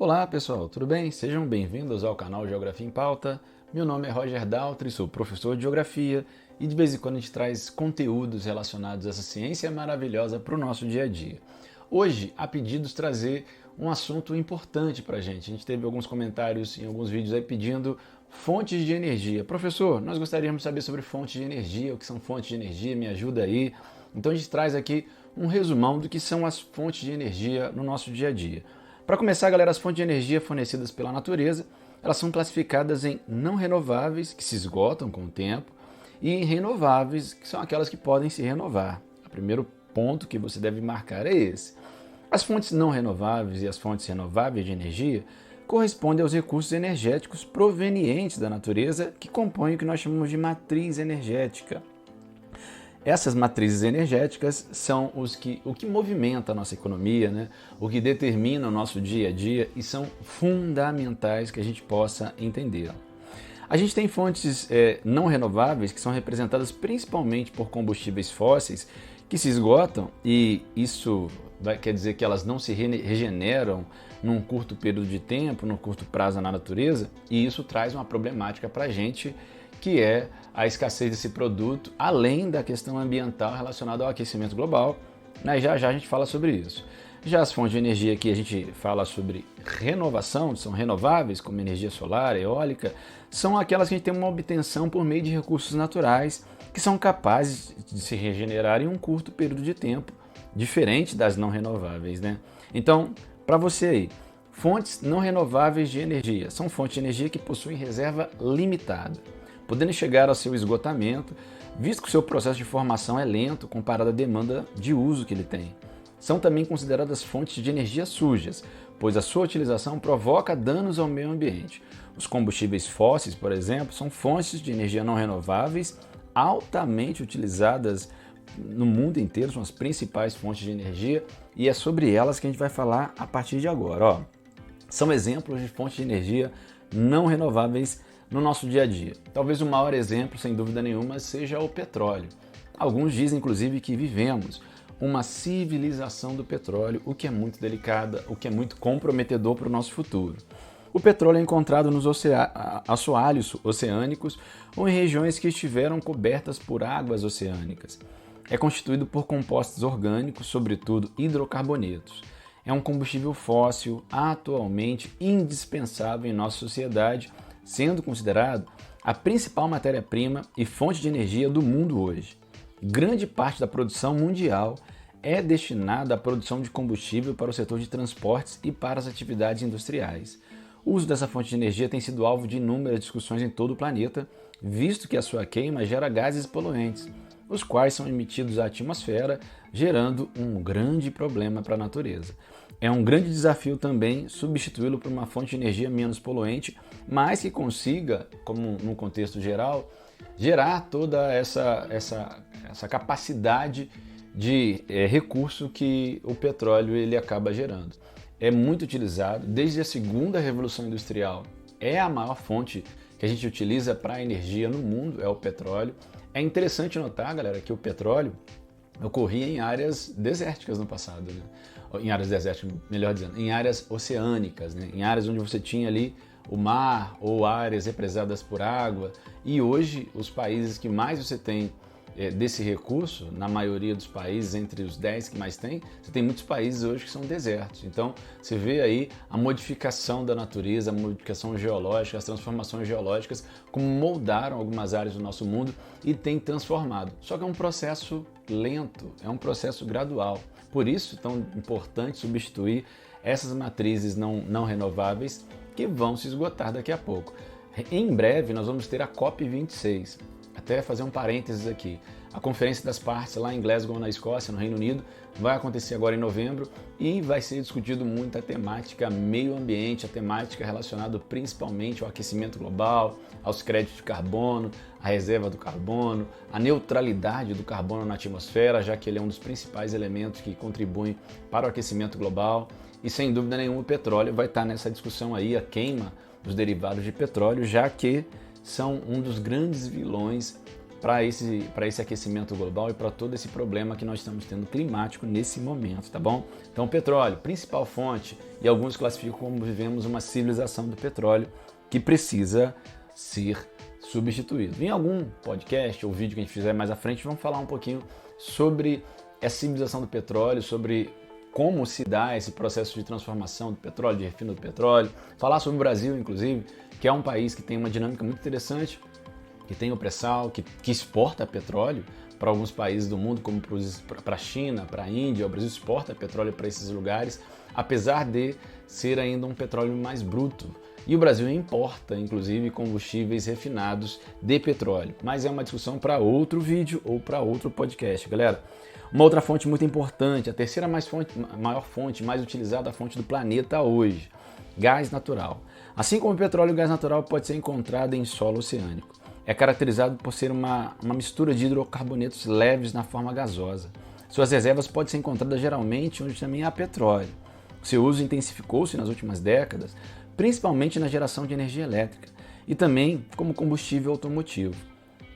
Olá pessoal, tudo bem? Sejam bem-vindos ao canal Geografia em Pauta. Meu nome é Roger Daltri, sou professor de Geografia e de vez em quando a gente traz conteúdos relacionados a essa ciência maravilhosa para o nosso dia a dia. Hoje, a pedidos, trazer um assunto importante para a gente. A gente teve alguns comentários em alguns vídeos aí pedindo fontes de energia. Professor, nós gostaríamos de saber sobre fontes de energia, o que são fontes de energia, me ajuda aí. Então a gente traz aqui um resumão do que são as fontes de energia no nosso dia a dia. Para começar, galera, as fontes de energia fornecidas pela natureza, elas são classificadas em não renováveis, que se esgotam com o tempo, e em renováveis, que são aquelas que podem se renovar. O primeiro ponto que você deve marcar é esse. As fontes não renováveis e as fontes renováveis de energia correspondem aos recursos energéticos provenientes da natureza que compõem o que nós chamamos de matriz energética. Essas matrizes energéticas são o que movimenta a nossa economia, né? O que determina o nosso dia a dia e são fundamentais que a gente possa entender. A gente tem fontes não renováveis que são representadas principalmente por combustíveis fósseis que se esgotam e isso quer dizer que elas não se regeneram num curto período de tempo, num curto prazo na natureza, e isso traz uma problemática para a gente, que é a escassez desse produto, além da questão ambiental relacionada ao aquecimento global. Né? Já a gente fala sobre isso. Já as fontes de energia que a gente fala sobre renovação, são renováveis, como energia solar, eólica, são aquelas que a gente tem uma obtenção por meio de recursos naturais que são capazes de se regenerar em um curto período de tempo, diferente das não renováveis, né? Então, para você aí, fontes não renováveis de energia são fontes de energia que possuem reserva limitada, podendo chegar ao seu esgotamento, visto que o seu processo de formação é lento comparado à demanda de uso que ele tem. São também consideradas fontes de energia sujas, pois a sua utilização provoca danos ao meio ambiente. Os combustíveis fósseis, por exemplo, são fontes de energia não renováveis altamente utilizadas no mundo inteiro, são as principais fontes de energia e é sobre elas que a gente vai falar a partir de agora. São exemplos de fontes de energia não renováveis no nosso dia a dia. Talvez o maior exemplo, sem dúvida nenhuma, seja o petróleo. Alguns dizem, inclusive, que vivemos uma civilização do petróleo, o que é muito delicado, o que é muito comprometedor para o nosso futuro. O petróleo é encontrado nos assoalhos oceânicos ou em regiões que estiveram cobertas por águas oceânicas. É constituído por compostos orgânicos, sobretudo hidrocarbonetos. É um combustível fóssil atualmente indispensável em nossa sociedade, sendo considerado a principal matéria-prima e fonte de energia do mundo hoje. Grande parte da produção mundial é destinada à produção de combustível para o setor de transportes e para as atividades industriais. O uso dessa fonte de energia tem sido alvo de inúmeras discussões em todo o planeta, visto que a sua queima gera gases poluentes, os quais são emitidos à atmosfera, gerando um grande problema para a natureza. É um grande desafio também substituí-lo por uma fonte de energia menos poluente, mas que consiga, como no contexto geral, gerar toda essa capacidade de recurso que o petróleo ele acaba gerando. É muito utilizado, desde a segunda revolução industrial, é a maior fonte que a gente utiliza para energia no mundo, é o petróleo. É interessante notar, galera, que o petróleo ocorria em áreas desérticas no passado, né? Em áreas desérticas, melhor dizendo, em áreas oceânicas, né? Em áreas onde você tinha ali o mar ou áreas represadas por água. E hoje, os países que mais você tem desse recurso, na maioria dos países, entre os 10 que mais tem, você tem muitos países hoje que são desertos. Então, você vê aí a modificação da natureza, a modificação geológica, as transformações geológicas, como moldaram algumas áreas do nosso mundo e tem transformado. Só que é um processo lento, é um processo gradual. Por isso, é tão importante substituir essas matrizes não renováveis que vão se esgotar daqui a pouco. Em breve, nós vamos ter a COP26. Até fazer um parênteses aqui. A Conferência das Partes lá em Glasgow, na Escócia, no Reino Unido, vai acontecer agora em novembro e vai ser discutido muito a temática meio ambiente, a temática relacionada principalmente ao aquecimento global, aos créditos de carbono, a reserva do carbono, a neutralidade do carbono na atmosfera, já que ele é um dos principais elementos que contribuem para o aquecimento global. E sem dúvida nenhuma o petróleo vai estar nessa discussão aí, a queima dos derivados de petróleo, já que são um dos grandes vilões para esse aquecimento global e para todo esse problema que nós estamos tendo climático nesse momento, tá bom? Então, o petróleo, principal fonte, e alguns classificam como vivemos uma civilização do petróleo que precisa ser substituído. Em algum podcast ou vídeo que a gente fizer mais à frente, vamos falar um pouquinho sobre essa civilização do petróleo, sobre como se dá esse processo de transformação do petróleo, de refino do petróleo, falar sobre o Brasil, inclusive, que é um país que tem uma dinâmica muito interessante, que tem o pré-sal, que exporta petróleo para alguns países do mundo, como para a China, para a Índia. O Brasil exporta petróleo para esses lugares, apesar de ser ainda um petróleo mais bruto. E o Brasil importa, inclusive, combustíveis refinados de petróleo. Mas é uma discussão para outro vídeo ou para outro podcast, galera. Uma outra fonte muito importante, a terceira maior fonte, mais utilizada fonte do planeta hoje, gás natural. Assim como o petróleo, o gás natural pode ser encontrado em solo oceânico. É caracterizado por ser uma mistura de hidrocarbonetos leves na forma gasosa. Suas reservas podem ser encontradas geralmente onde também há petróleo. Seu uso intensificou-se nas últimas décadas, principalmente na geração de energia elétrica e também como combustível automotivo.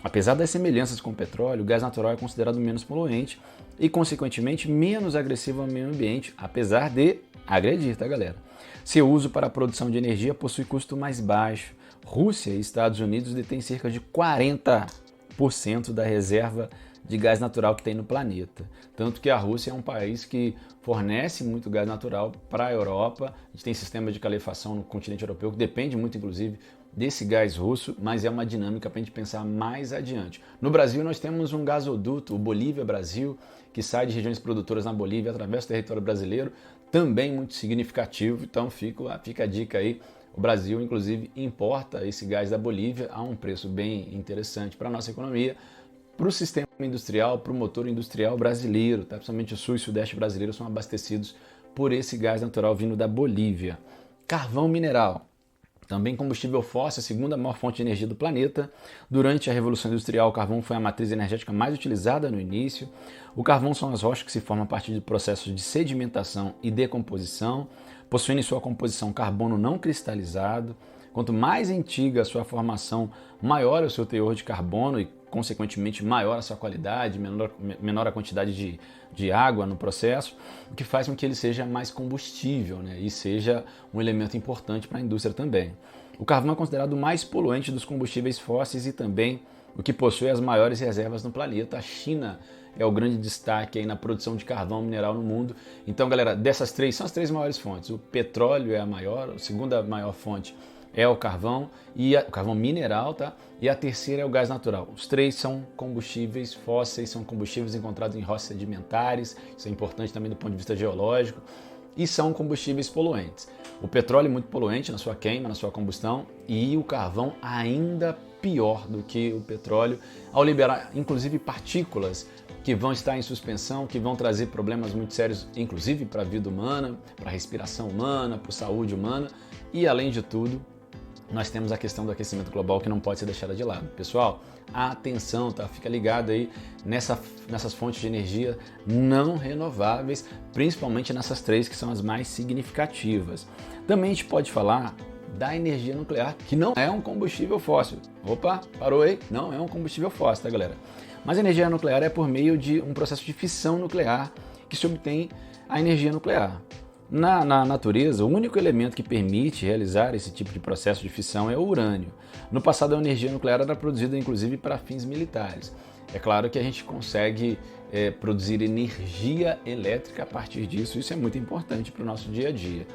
Apesar das semelhanças com o petróleo, o gás natural é considerado menos poluente e, consequentemente, menos agressivo ao meio ambiente, apesar de agredir, tá, galera? Seu uso para a produção de energia possui custo mais baixo. Rússia e Estados Unidos detêm cerca de 40% da reserva de gás natural que tem no planeta. Tanto que a Rússia é um país que fornece muito gás natural para a Europa. A gente tem sistema de calefação no continente europeu que depende muito, inclusive, desse gás russo, mas é uma dinâmica para a gente pensar mais adiante. No Brasil, nós temos um gasoduto, o Bolívia-Brasil, que sai de regiões produtoras na Bolívia, através do território brasileiro, também muito significativo. Então fica a dica aí. O Brasil, inclusive, importa esse gás da Bolívia a um preço bem interessante para a nossa economia, para o sistema industrial, para o motor industrial brasileiro, tá? Principalmente o sul e sudeste brasileiro são abastecidos por esse gás natural vindo da Bolívia. Carvão mineral, também combustível fóssil, a segunda maior fonte de energia do planeta. Durante a Revolução Industrial, o carvão foi a matriz energética mais utilizada no início. O carvão são as rochas que se formam a partir de processos de sedimentação e decomposição, possuindo em sua composição carbono não cristalizado. Quanto mais antiga a sua formação, maior é o seu teor de carbono e, consequentemente, maior a sua qualidade, menor a quantidade de água no processo, o que faz com que ele seja mais combustível, né? E seja um elemento importante para a indústria também. O carvão é considerado o mais poluente dos combustíveis fósseis e também o que possui as maiores reservas no planeta. A China é o grande destaque aí na produção de carvão mineral no mundo. Então, galera, dessas três, são as três maiores fontes. O petróleo é a maior, a segunda maior fonte é o carvão, o carvão mineral, tá? E a terceira é o gás natural. Os três são combustíveis fósseis, são combustíveis encontrados em rochas sedimentares, isso é importante também do ponto de vista geológico, e são combustíveis poluentes. O petróleo é muito poluente na sua queima, na sua combustão, e o carvão ainda pior do que o petróleo, ao liberar inclusive partículas que vão estar em suspensão, que vão trazer problemas muito sérios, inclusive para a vida humana, para a respiração humana, para a saúde humana, e além de tudo, nós temos a questão do aquecimento global que não pode ser deixada de lado. Pessoal, atenção, tá? Fica ligado aí nessas fontes de energia não renováveis, principalmente nessas três que são as mais significativas. Também a gente pode falar da energia nuclear, que não é um combustível fóssil. Opa, parou aí? Não é um combustível fóssil, tá, galera? Mas a energia nuclear é por meio de um processo de fissão nuclear que se obtém a energia nuclear. Na natureza, o único elemento que permite realizar esse tipo de processo de fissão é o urânio. No passado, a energia nuclear era produzida inclusive para fins militares. É claro que a gente consegue produzir energia elétrica a partir disso, isso é muito importante para o nosso dia a dia.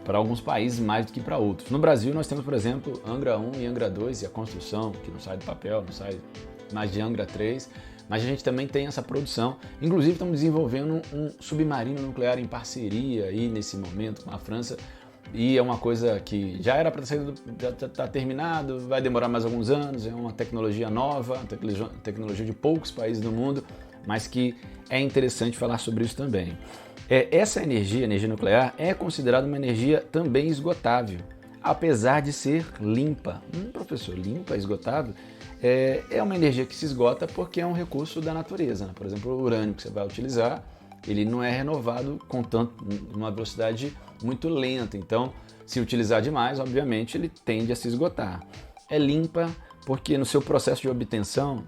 Para alguns países mais do que para outros. No Brasil, nós temos, por exemplo, Angra 1 e Angra 2 e a construção, que não sai do papel, não sai mais de Angra 3, mas a gente também tem essa produção. Inclusive, estamos desenvolvendo um submarino nuclear em parceria aí nesse momento com a França, e é uma coisa que já era para ser, já está terminado, vai demorar mais alguns anos, é uma tecnologia nova, tecnologia de poucos países do mundo, mas que é interessante falar sobre isso também. Essa energia nuclear, é considerada uma energia também esgotável, apesar de ser limpa. Professor, limpa, esgotável? É uma energia que se esgota porque é um recurso da natureza, né? Por exemplo, o urânio que você vai utilizar, ele não é renovado numa velocidade muito lenta. Então, se utilizar demais, obviamente, ele tende a se esgotar. É limpa porque no seu processo de obtenção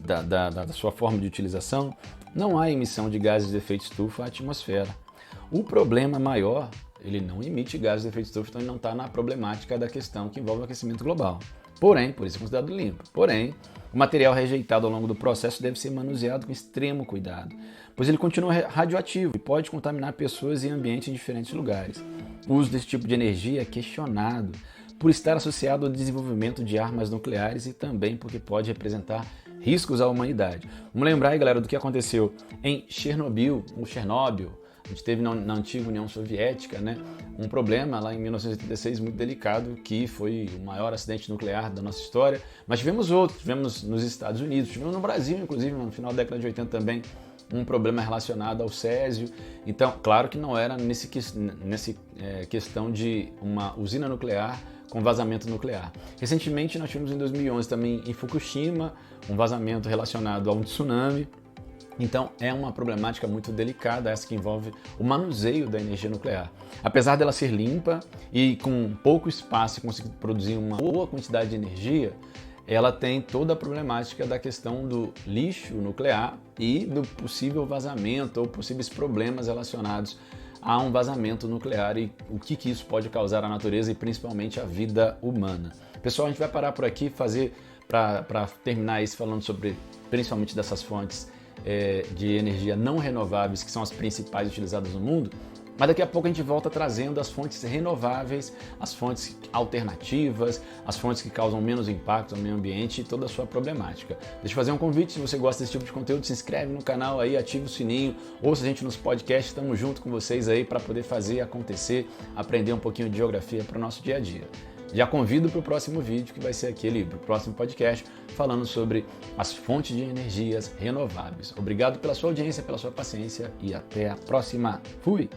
da sua forma de utilização, não há emissão de gases de efeito estufa à atmosfera. O problema maior, ele não emite gases de efeito estufa, então ele não está na problemática da questão que envolve o aquecimento global. Porém, por isso é considerado limpo. Porém, o material rejeitado ao longo do processo deve ser manuseado com extremo cuidado, pois ele continua radioativo e pode contaminar pessoas e ambientes em diferentes lugares. O uso desse tipo de energia é questionado por estar associado ao desenvolvimento de armas nucleares e também porque pode representar riscos à humanidade. Vamos lembrar aí, galera, do que aconteceu em Chernobyl. A gente teve na antiga União Soviética, né, um problema lá em 1986 muito delicado, que foi o maior acidente nuclear da nossa história, mas tivemos outros, tivemos nos Estados Unidos, tivemos no Brasil, inclusive, no final da década de 80 também, um problema relacionado ao césio. Então, claro que não era nessa questão de uma usina nuclear com vazamento nuclear. Recentemente nós tivemos em 2011 também em Fukushima um vazamento relacionado a um tsunami. Então é uma problemática muito delicada essa que envolve o manuseio da energia nuclear. Apesar dela ser limpa e com pouco espaço conseguir produzir uma boa quantidade de energia, ela tem toda a problemática da questão do lixo nuclear e do possível vazamento ou possíveis problemas relacionados a um vazamento nuclear e o que isso pode causar à natureza e principalmente à vida humana. Pessoal, a gente vai parar por aqui, para terminar isso falando sobre principalmente dessas fontes de energia não renováveis, que são as principais utilizadas no mundo, mas daqui a pouco a gente volta trazendo as fontes renováveis, as fontes alternativas, as fontes que causam menos impacto no meio ambiente e toda a sua problemática. Deixa eu fazer um convite, se você gosta desse tipo de conteúdo, se inscreve no canal aí, ativa o sininho, ouça a gente nos podcasts, estamos junto com vocês aí para poder fazer acontecer, aprender um pouquinho de geografia para o nosso dia a dia. Já convido para o próximo vídeo, que vai ser aquele, para o próximo podcast, falando sobre as fontes de energias renováveis. Obrigado pela sua audiência, pela sua paciência e até a próxima. Fui!